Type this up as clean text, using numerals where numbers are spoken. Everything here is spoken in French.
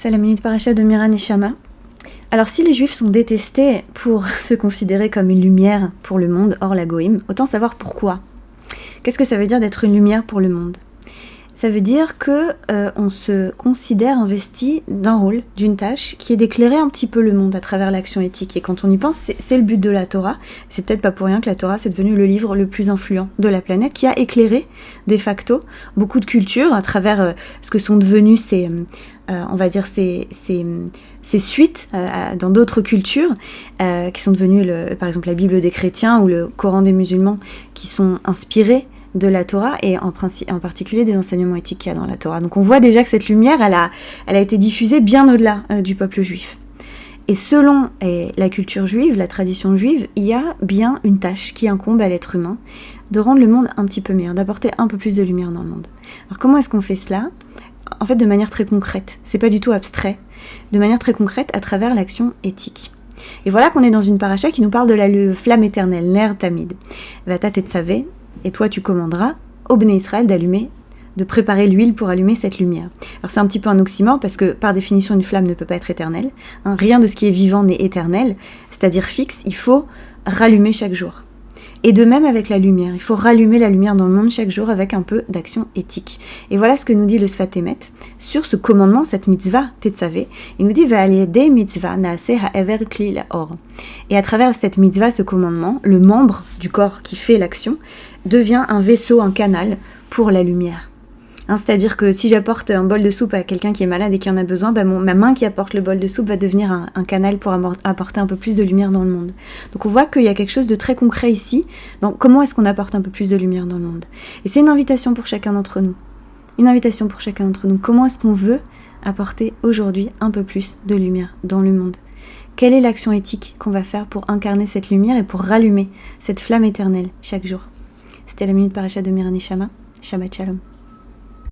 C'est la minute paracha de Mira Neshama. Alors si les juifs sont détestés pour se considérer comme une lumière pour le monde hors la Goïm, autant savoir pourquoi. Qu'est-ce que ça veut dire d'être une lumière pour le monde ? Ça veut dire que on se considère investi d'un rôle, d'une tâche, qui est d'éclairer un petit peu le monde à travers l'action éthique. Et quand on y pense, c'est le but de la Torah. C'est peut-être pas pour rien que la Torah, c'est devenu le livre le plus influent de la planète, qui a éclairé, de facto, beaucoup de cultures à travers ce que sont devenus ces suites dans d'autres cultures, qui sont devenues, par exemple, la Bible des chrétiens ou le Coran des musulmans, qui sont inspirés de la Torah et en particulier des enseignements éthiques qu'il y a dans la Torah. Donc on voit déjà que cette lumière, elle a été diffusée bien au-delà du peuple juif. Et selon la culture juive, la tradition juive, il y a bien une tâche qui incombe à l'être humain, de rendre le monde un petit peu meilleur, d'apporter un peu plus de lumière dans le monde. Alors comment est-ce qu'on fait cela ? En fait, de manière très concrète. C'est pas du tout abstrait. De manière très concrète à travers l'action éthique. Et voilà qu'on est dans une paracha qui nous parle de la flamme éternelle, Ner Tamid. Vata Tetzavé, et toi tu commanderas au Bnei Israël de préparer l'huile pour allumer cette lumière. Alors c'est un petit peu un oxymore parce que par définition une flamme ne peut pas être éternelle. Rien de ce qui est vivant n'est éternel, c'est-à-dire fixe, il faut rallumer chaque jour. Et de même avec la lumière, il faut rallumer la lumière dans le monde chaque jour avec un peu d'action éthique. Et voilà ce que nous dit le Sfat Emet sur ce commandement, cette mitzvah Tetzavé. Il nous dit Ve'aliyedei mitzvah naaseh ha'ever kli la'or. Et à travers cette mitzvah, ce commandement, le membre du corps qui fait l'action devient un vaisseau, un canal pour la lumière. C'est-à-dire que si j'apporte un bol de soupe à quelqu'un qui est malade et qui en a besoin, ma main qui apporte le bol de soupe va devenir un canal pour apporter un peu plus de lumière dans le monde. Donc on voit qu'il y a quelque chose de très concret ici, dans comment est-ce qu'on apporte un peu plus de lumière dans le monde. Et c'est une invitation pour chacun d'entre nous. Une invitation pour chacun d'entre nous. Comment est-ce qu'on veut apporter aujourd'hui un peu plus de lumière dans le monde ? Quelle est l'action éthique qu'on va faire pour incarner cette lumière et pour rallumer cette flamme éternelle chaque jour ? C'était la minute paracha de Mira Neshama. Shabbat Shalom.